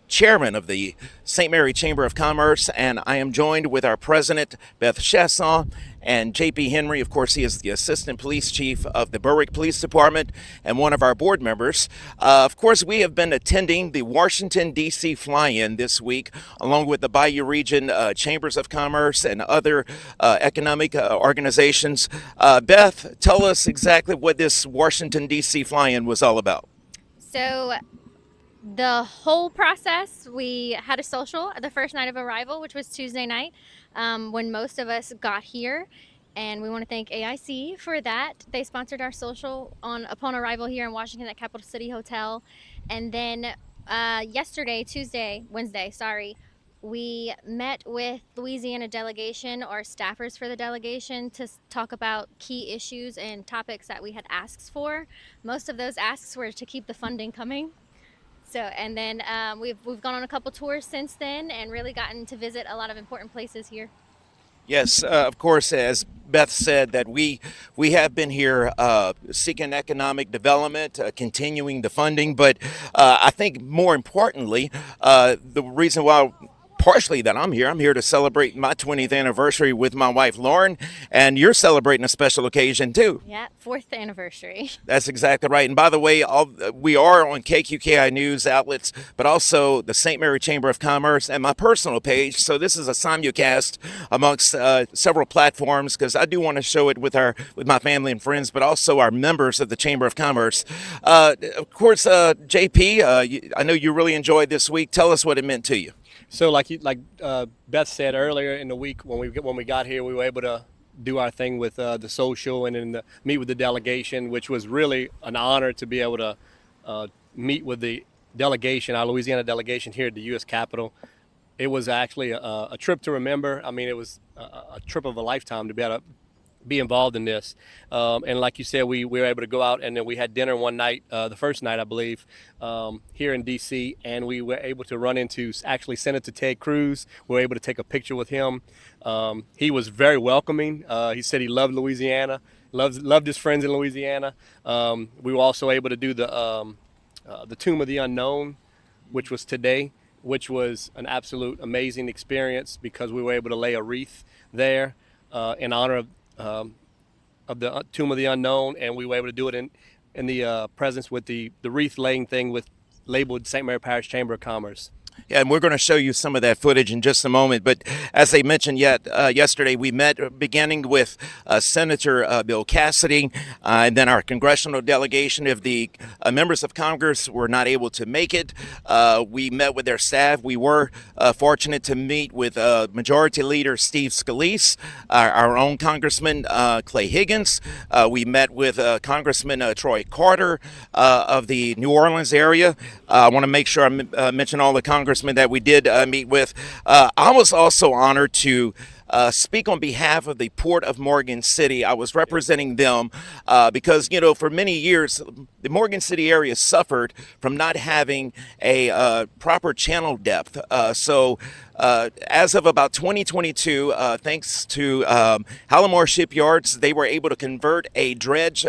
Chairman of the St. Mary Chamber of Commerce, and I am joined with our president, Beth Chasson, and J.P. Henry. Of course, he is the assistant police chief of the Berwick Police Department and one of our board members. Of course, we have been attending the Washington, D.C. fly-in this week, along with the Bayou Region Chambers of Commerce and other economic organizations. Beth, tell us exactly what this Washington, D.C. fly-in was all about. So the whole process, we had a social the first night of arrival, which was Tuesday night, when most of us got here. And we want to thank AIC for that. They sponsored our social upon arrival here in Washington at Capital City Hotel. And then Wednesday, we met with Louisiana delegation or staffers for the delegation to talk about key issues and topics that we had asks for. Most of those asks were to keep the funding coming. So, and then we've gone on a couple tours since then and really gotten to visit a lot of important places here. Yes, of course, as Beth said, that we have been here seeking economic development, continuing the funding, but I think more importantly, the reason why partially that I'm here to celebrate my 20th anniversary with my wife Lauren, and you're celebrating a special occasion too. Yeah, fourth anniversary. That's exactly right. And by the way, we are on KQKI News outlets, but also the St. Mary Chamber of Commerce and my personal page. So this is a simulcast amongst several platforms because I do want to show it with my family and friends, but also our members of the Chamber of Commerce. Of course, JP, I know you really enjoyed this week. Tell us what it meant to you. So, like Beth said earlier in the week, when we got here, we were able to do our thing with the social and then meet with the delegation, which was really an honor to be able to meet with the delegation, our Louisiana delegation here at the U.S. Capitol. It was actually a trip to remember. I mean, it was a trip of a lifetime to be able to be involved in this. And like you said, we were able to go out and then we had dinner one night, the first night, I believe, here in D.C. And we were able to run into actually Senator Ted Cruz. We were able to take a picture with him. He was very welcoming. He said he loved Louisiana, loved his friends in Louisiana. We were also able to do the Tomb of the Unknown, which was today, which was an absolute amazing experience because we were able to lay a wreath there in honor of the Tomb of the Unknown, and we were able to do it in the presence with the wreath laying thing with labeled St. Mary Parish Chamber of Commerce. Yeah, and we're going to show you some of that footage in just a moment. But as I mentioned yesterday, we met beginning with Senator Bill Cassidy and then our congressional delegation. If the members of Congress were not able to make it, we met with their staff. We were fortunate to meet with Majority Leader Steve Scalise, our own Congressman Clay Higgins. We met with Congressman Troy Carter of the New Orleans area. I want to make sure I mention all the congressmen that we did meet with. I was also honored to speak on behalf of the Port of Morgan City. I was representing them because, for many years, the Morgan City area suffered from not having a proper channel depth. So as of about 2022, thanks to Hallamore Shipyards, they were able to convert a dredge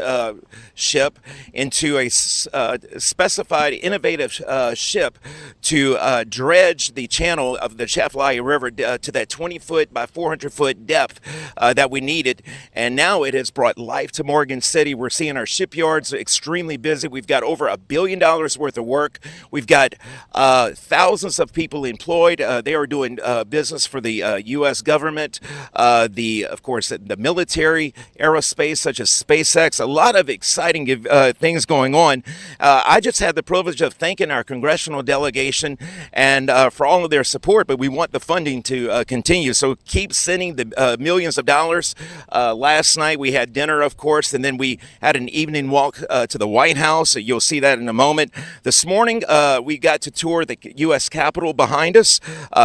ship into a specified innovative ship to dredge the channel of the Atchafalaya River to that 20-foot by 400-foot depth that we needed. And now it has brought life to Morgan City. We're seeing our shipyards extremely busy. We've got over $1 billion worth of work. We've got thousands of people employed. They are doing business for the U.S. government, of course, the military, aerospace, such as SpaceX. A lot of exciting things going on. I just had the privilege of thanking our congressional delegation and for all of their support, but we want the funding to continue. So keep sending the millions of dollars. Last night we had dinner, of course, and then we had an evening walk to the White House. You'll see that in a moment. This morning we got to tour the U.S. Capitol behind us,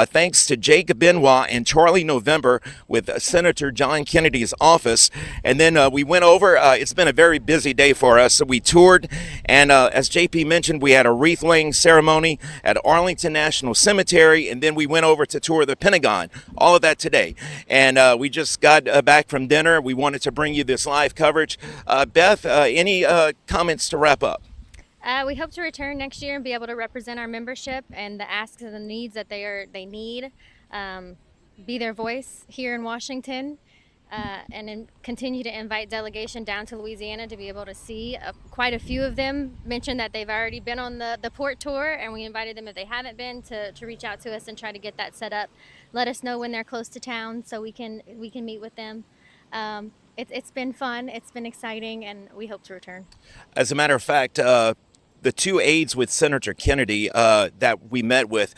thanks to Jake Benoit and Charlie November with Senator John Kennedy's office. And then we went over. It's been a very busy day for us. So we toured, and as JP mentioned, we had a wreath laying ceremony at Arlington National Cemetery, and then we went over to tour the Pentagon. All of that today. And we just got back from dinner. We wanted to bring you this live coverage. Beth, any comments to wrap up? We hope to return next year and be able to represent our membership and the asks and the needs that they need. Be their voice here in Washington, and continue to invite delegation down to Louisiana to be able to see. Quite a few of them mentioned that they've already been on the port tour, and we invited them, if they haven't been, to reach out to us and try to get that set up. Let us know when they're close to town so we can meet with them. It's been fun, it's been exciting, and we hope to return. As a matter of fact, the two aides with Senator Kennedy that we met with,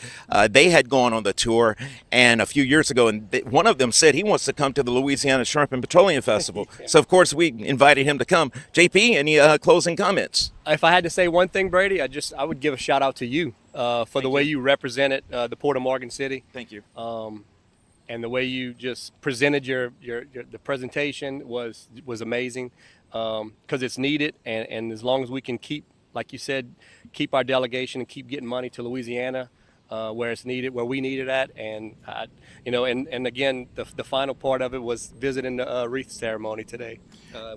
they had gone on the tour and a few years ago, and one of them said he wants to come to the Louisiana Shrimp and Petroleum Festival. So, of course, we invited him to come. JP, any closing comments? If I had to say one thing, Brady, I would give a shout out to you for the way you represented the Port of Morgan City. Thank you. And the way you just presented the presentation was amazing, because it's needed, and as long as we can keep, like you said, keep our delegation and keep getting money to Louisiana where it's needed, where we need it at, and and again, the final part of it was visiting the wreath ceremony today,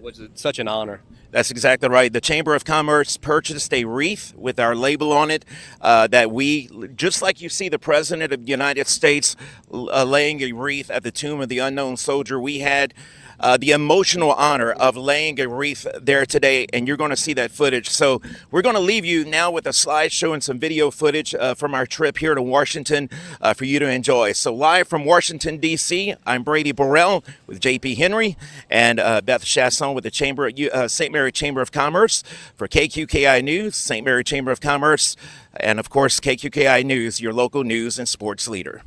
which is such an honor. That's exactly right. The Chamber of Commerce purchased a wreath with our label on it that we, just like you see the President of the United States laying a wreath at the tomb of the unknown soldier, we had the emotional honor of laying a wreath there today, and you're going to see that footage. So we're going to leave you now with a slideshow and some video footage from our trip here to Washington for you to enjoy. So live from Washington, D.C., I'm Brady Burrell with J.P. Henry and Beth Chasson with the St. Mary Chamber of Commerce for KQKI News, St. Mary Chamber of Commerce, and of course KQKI News, your local news and sports leader.